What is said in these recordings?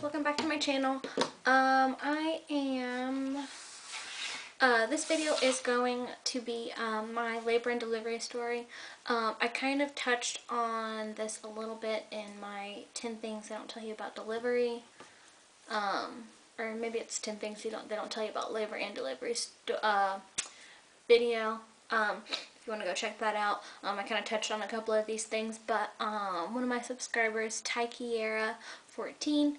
welcome back to my channel. This video is going to be my labor and delivery story. I kind of touched on this a little bit in my 10 things I don't tell you about delivery, or maybe it's 10 things they don't tell you about labor and delivery video. If you want to go check that out. I kind of touched on a couple of these things, but one of my subscribers, Tykiera14,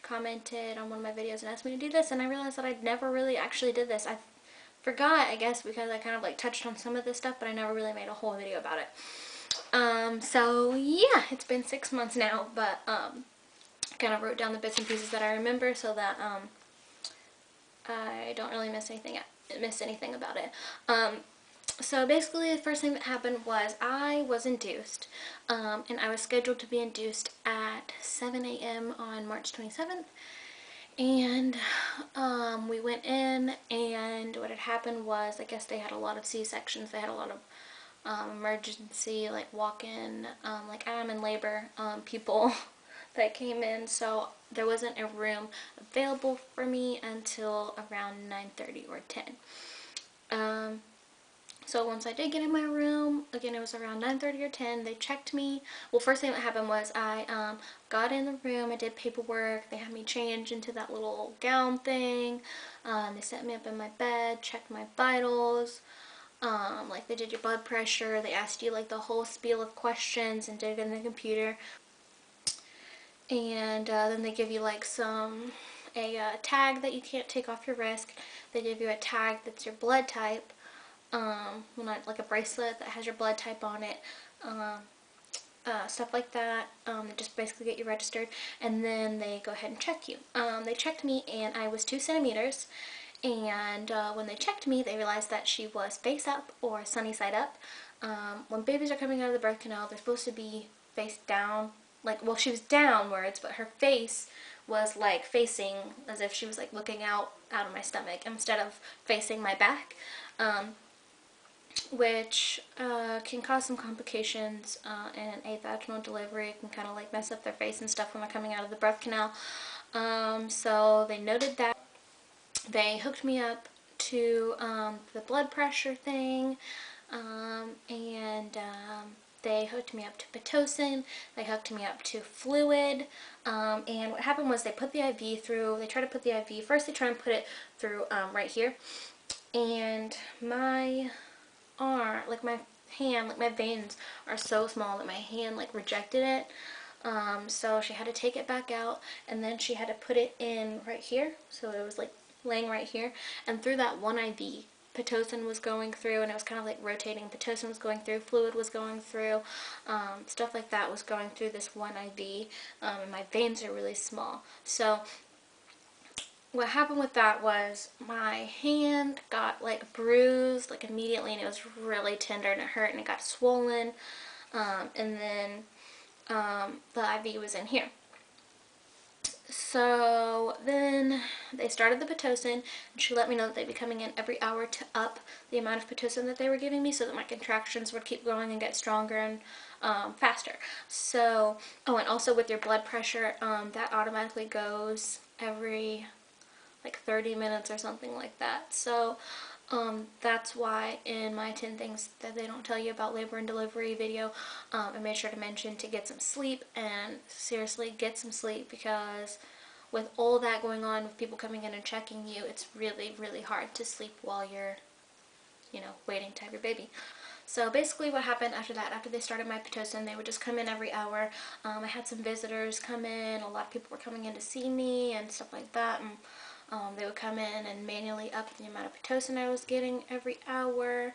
commented on one of my videos and asked me to do this, and I realized that I'd never really actually did this. I forgot, I guess, because I kind of like touched on some of this stuff, but I never really made a whole video about it. So yeah, it's been 6 months now, but I kind of wrote down the bits and pieces that I remember so that I don't really miss anything about it. So basically the first thing that happened was I was induced, and I was scheduled to be induced at 7 a.m. on March 27th, and we went in, and what had happened was, I guess they had a lot of C-sections, they had a lot of emergency, like walk-in, like I'm in labor, people that came in, so there wasn't a room available for me until around 9:30 or 10. So once I did get in my room, again it was around 9:30 or 10, they checked me. Well, first thing that happened was I got in the room, I did paperwork, they had me change into that little gown thing, they set me up in my bed, checked my vitals, like they did your blood pressure, they asked you like the whole spiel of questions and did it in the computer. And then they give you like a tag that you can't take off your wrist. They give you a tag that's your blood type, well, not like a bracelet that has your blood type on it, stuff like that. They just basically get you registered, and then they go ahead and check you. They checked me, and I was 2 centimeters, and when they checked me, they realized that she was face up or sunny side up. When babies are coming out of the birth canal, they're supposed to be face down. Like, well, she was downwards, but her face was like facing as if she was like looking out of my stomach instead of facing my back, which can cause some complications in a vaginal delivery. It can kind of like mess up their face and stuff when they're coming out of the birth canal. So they noted that. They hooked me up to the blood pressure thing, and they hooked me up to Pitocin, they hooked me up to fluid, and what happened was they put the IV through, they tried to put the IV, first they tried to put it through right here, and my arm, like my hand, like my veins are so small that my hand like rejected it, so she had to take it back out, and then she had to put it in right here, so it was like laying right here, and through that one IV, Pitocin was going through, and it was kind of like rotating. Pitocin was going through, fluid was going through, stuff like that was going through this one IV, and my veins are really small. So what happened with that was my hand got like bruised like immediately, and it was really tender, and it hurt, and it got swollen, and then the IV was in here. So then they started the Pitocin, and she let me know that they'd be coming in every hour to up the amount of Pitocin that they were giving me so that my contractions would keep going and get stronger and faster. So, oh, and also with your blood pressure, that automatically goes every like 30 minutes or something like that. So that's why in my 10 things that they don't tell you about labor and delivery video, I made sure to mention to get some sleep, and seriously get some sleep, because with all that going on, with people coming in and checking you, it's really, really hard to sleep while you're, you know, waiting to have your baby. So basically what happened after that, after they started my Pitocin, they would just come in every hour. I had some visitors come in, a lot of people were coming in to see me and stuff like that, and they would come in and manually up the amount of Pitocin I was getting every hour.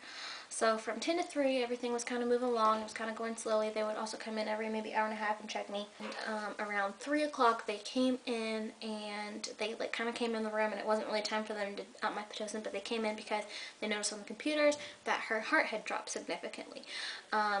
So from 10 to 3, everything was kind of moving along. It was kind of going slowly. They would also come in every maybe hour and a half and check me. And around 3 o'clock, they came in, and they like kind of came in the room, and it wasn't really time for them to up my Pitocin, but they came in because they noticed on the computers that her heart had dropped significantly.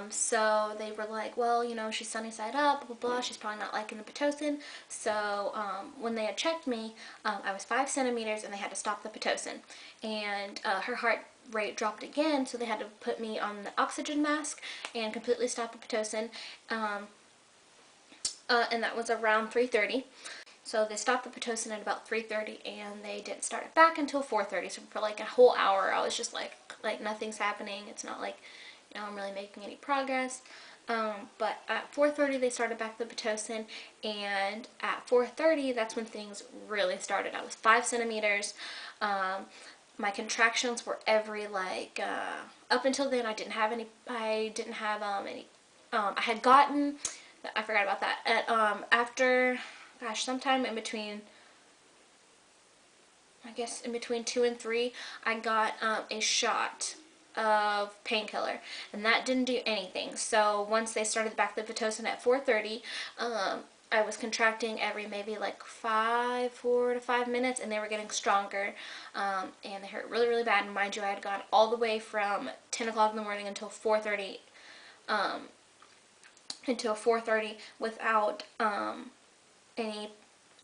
So they were like, well, you know, she's sunny side up, blah, blah, blah. She's probably not liking the Pitocin. So when they had checked me, I was 5 centimeters, and they had to stop the Pitocin. And her heart rate dropped again, so they had to put me on the oxygen mask and completely stop the Pitocin. and that was around 3:30. So they stopped the Pitocin at about 3:30, and they didn't start it back until 4:30. So for like a whole hour, I was just like nothing's happening. It's not like, you know, I'm really making any progress. But at 4:30 they started back the Pitocin, and at 4:30 that's when things really started. I was 5 centimeters. My contractions were every like up until then I didn't have any. I didn't have any. I had gotten. I forgot about that. At after, gosh, sometime in between. I guess in between 2 and 3, I got a shot of painkiller, and that didn't do anything. So once they started back the Pitocin at 4:30, I was contracting every maybe like 4 to 5 minutes, and they were getting stronger, and they hurt really, really bad. And mind you, I had gone all the way from 10 o'clock in the morning until 4:30, without any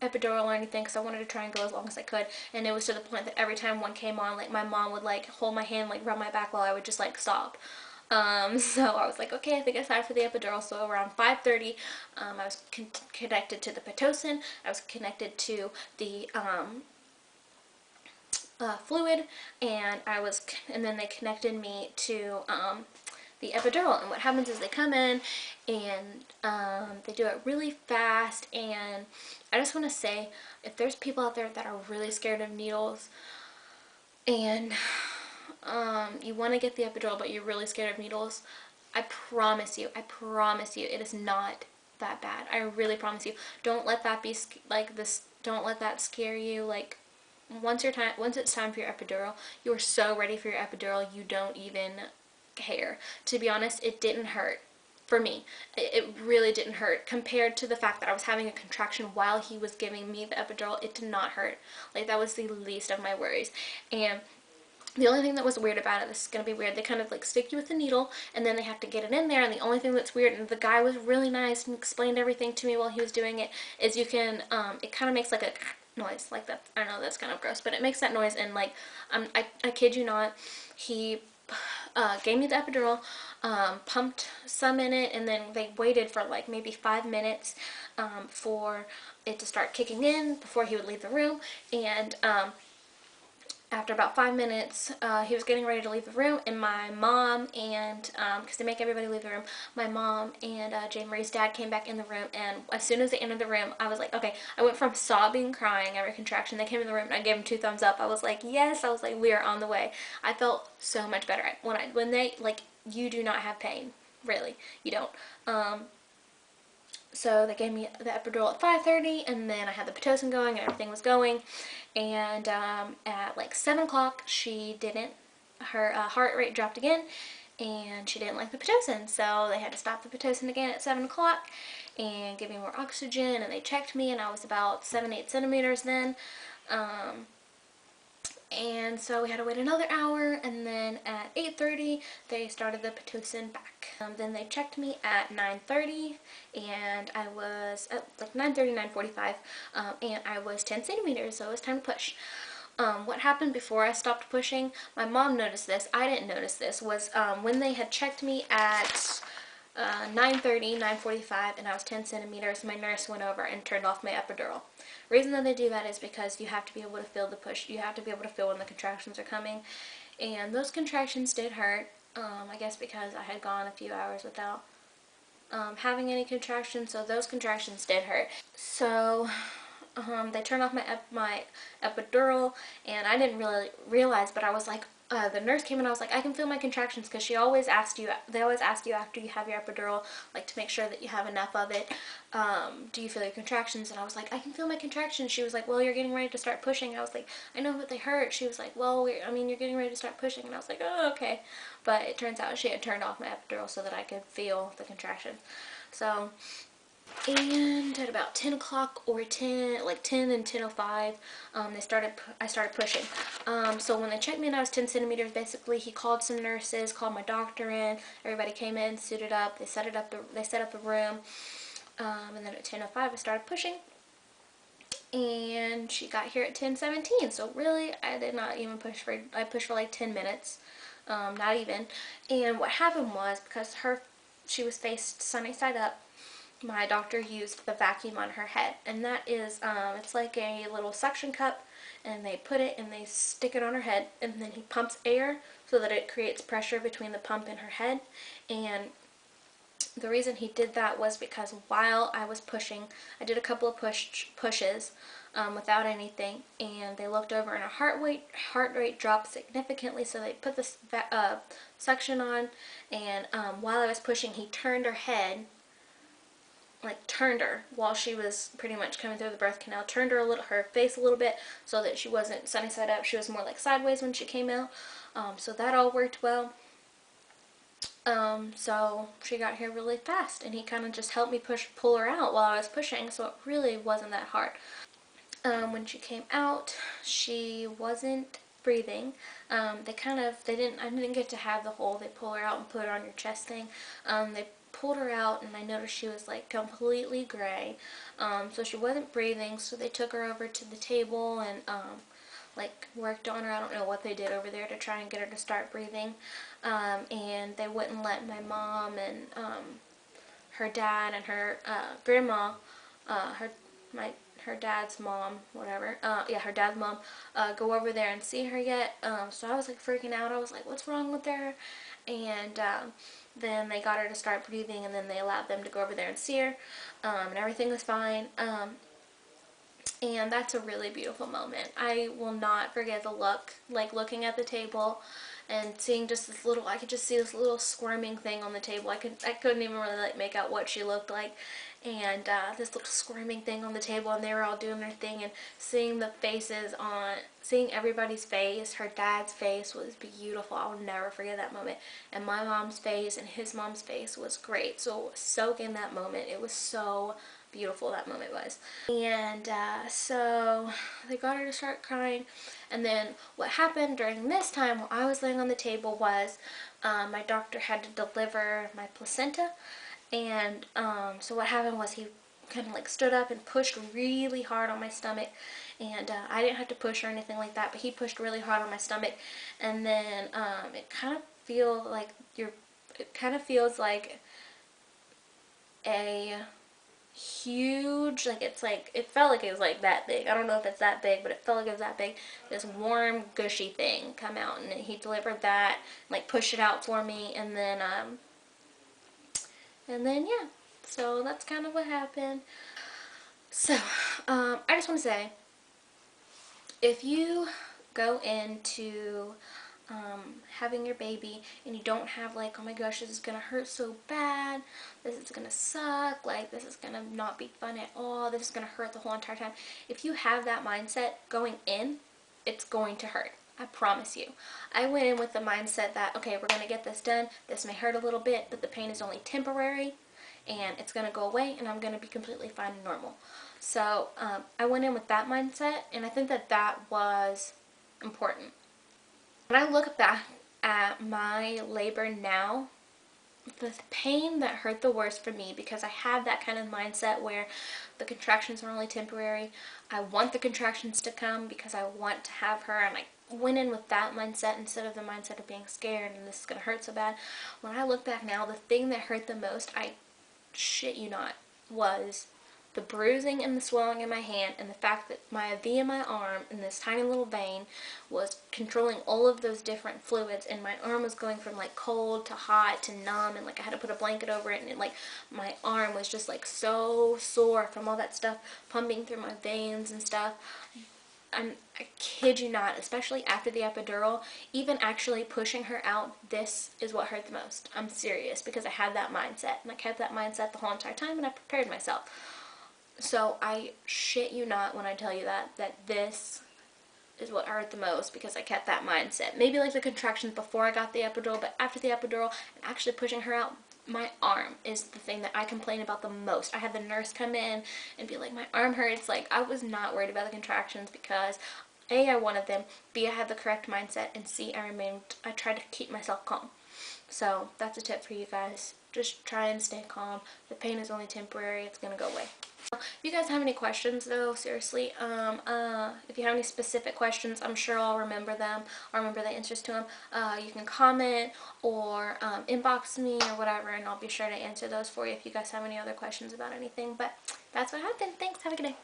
epidural or anything, because I wanted to try and go as long as I could. And it was to the point that every time one came on, like my mom would like hold my hand, like rub my back, while I would just like stop. So I was like, okay, I think it's time for the epidural. So around 5:30, I was connected to the Pitocin. I was connected to the fluid, and then they connected me to the epidural. And what happens is they come in, and they do it really fast. And I just want to say, if there's people out there that are really scared of needles, and you want to get the epidural but you're really scared of needles, I promise you, it is not that bad. I really promise you. Don't let that be like this. Don't let that scare you. Like, once it's time for your epidural, you are so ready for your epidural, you don't even care. To be honest, it didn't hurt for me. It really didn't hurt compared to the fact that I was having a contraction while he was giving me the epidural. It did not hurt. Like, that was the least of my worries. And the only thing that was weird about it, this is going to be weird, they kind of like stick you with the needle, and then they have to get it in there. And the only thing that's weird, and the guy was really nice and explained everything to me while he was doing it, is you can, it kind of makes like a noise like that. I know that's kind of gross, but it makes that noise. And like, I kid you not, he gave me the epidural, pumped some in it, and then they waited for like maybe 5 minutes for it to start kicking in before he would leave the room. And after about 5 minutes, he was getting ready to leave the room, and my mom and, because they make everybody leave the room, my mom and Jane Marie's dad came back in the room. And as soon as they entered the room, I was like, okay, I went from sobbing, crying every contraction. They came in the room, and I gave them 2 thumbs up. I was like, yes. I was like, we are on the way. I felt so much better. When they, like, you do not have pain, really. You don't. So they gave me the epidural at 5:30, and then I had the Pitocin going, and everything was going. And at like 7 o'clock, her heart rate dropped again, and she didn't like the Pitocin. So they had to stop the Pitocin again at 7 o'clock and give me more oxygen. And they checked me, and I was about 7-8 centimeters then. And so we had to wait another hour, and then at 8:30 they started the Pitocin back. Then they checked me at 9:30, and I was at like 9:30, 9:45, and I was 10 centimeters, so it was time to push. What happened before I stopped pushing, my mom noticed this, I didn't notice this, was when they had checked me at 9:30, 9:45, and I was 10 centimeters, my nurse went over and turned off my epidural. The reason that they do that is because you have to be able to feel the push. You have to be able to feel when the contractions are coming. And those contractions did hurt, I guess because I had gone a few hours without having any contractions, so those contractions did hurt. So they turned off my epidural, and I didn't really realize, but I was like, the nurse came in, I was like, I can feel my contractions, because they always ask you after you have your epidural, like, to make sure that you have enough of it, do you feel your contractions? And I was like, I can feel my contractions. She was like, well, you're getting ready to start pushing. I was like, I know, but they hurt. She was like, well, you're getting ready to start pushing. And I was like, oh, okay. But it turns out she had turned off my epidural so that I could feel the contractions. So, and at about 10 o'clock or 10 and 10:05, I started pushing. So when they checked me and I was 10 centimeters, basically he called some nurses, called my doctor in, everybody came in, suited up, they set up the room, and then at 10:05 I started pushing, and she got here at 10:17. So really, I did not even I pushed for like 10 minutes, not even. And what happened was, because she was faced sunny side up, my doctor used the vacuum on her head, and that is, it's like a little suction cup, and they put it and they stick it on her head, and then he pumps air so that it creates pressure between the pump and her head. And the reason he did that was because while I was pushing, I did a couple of pushes without anything, and they looked over and her heart rate dropped significantly, so they put this suction on, and while I was pushing, he turned her head, like turned her while she was pretty much coming through the birth canal, turned her a little, her face a little bit, so that she wasn't sunny side up, she was more like sideways when she came out. So that all worked well. So she got here really fast, and he kind of just helped me pull her out while I was pushing, so it really wasn't that hard. When she came out, she wasn't breathing. I didn't get to have the whole, they pull her out and put her on your chest thing. They pulled her out, and I noticed she was like completely gray. So she wasn't breathing, so they took her over to the table and like worked on her. I don't know what they did over there to try and get her to start breathing. And they wouldn't let my mom and her dad and her grandma, her dad's mom, whatever, yeah, her dad's mom, go over there and see her yet. So I was like freaking out. I was like, what's wrong with her? And then they got her to start breathing, and then they allowed them to go over there and see her, and everything was fine. And that's a really beautiful moment. I will not forget the look, like looking at the table and seeing just this little, I could just see this little squirming thing on the table. I couldn't even really like make out what she looked like. And this little squirming thing on the table, and they were all doing their thing, and seeing the faces seeing everybody's face. Her dad's face was beautiful. I'll never forget that moment. And my mom's face and his mom's face was great. So soak in that moment. It was so beautiful, that moment was. And so they got her to start crying, and then what happened during this time while I was laying on the table was my doctor had to deliver my placenta. And so what happened was he kind of like stood up and pushed really hard on my stomach, and I didn't have to push or anything like that, but he pushed really hard on my stomach. And then it kind of feels like a huge, like it felt like it was like that big. I don't know if it's that big, but it felt like it was that big. This warm, gushy thing come out, and he delivered that, like pushed it out for me, and then yeah. So that's kind of what happened. So I just want to say, if you go into having your baby and you don't have like, oh my gosh, this is gonna hurt so bad, this is gonna suck, like this is gonna not be fun at all, this is gonna hurt the whole entire time. If you have that mindset going in, it's going to hurt. I promise you. I went in with the mindset that, okay, we're gonna get this done, this may hurt a little bit, but the pain is only temporary, and it's gonna go away, and I'm gonna be completely fine and normal. So I went in with that mindset, and I think that was important. When I look back at my labor now, the pain that hurt the worst for me, because I had that kind of mindset where the contractions are only temporary. I want the contractions to come because I want to have her, and I went in with that mindset instead of the mindset of being scared and this is going to hurt so bad. When I look back now, the thing that hurt the most, I shit you not, was the bruising and the swelling in my hand, and the fact that my IV in my arm in this tiny little vein was controlling all of those different fluids, and my arm was going from like cold to hot to numb, and like I had to put a blanket over it, and it, like my arm was just like so sore from all that stuff pumping through my veins and stuff. I kid you not, especially after the epidural, even actually pushing her out, this is what hurt the most. I'm serious, because I had that mindset, and I kept that mindset the whole entire time, and I prepared myself. So I shit you not when I tell you that this is what hurt the most, because I kept that mindset. Maybe like the contractions before I got the epidural, but after the epidural and actually pushing her out, my arm is the thing that I complain about the most. I had the nurse come in and be like, my arm hurts. Like, I was not worried about the contractions because A, I wanted them, B, I had the correct mindset, and C, I tried to keep myself calm. So that's a tip for you guys. just try and stay calm. The pain is only temporary. It's gonna go away. If you guys have any questions though, seriously, if you have any specific questions, I'm sure I'll remember them. I'll remember the answers to them. You can comment or inbox me or whatever, and I'll be sure to answer those for you if you guys have any other questions about anything. But that's what happened. Thanks. Have a good day.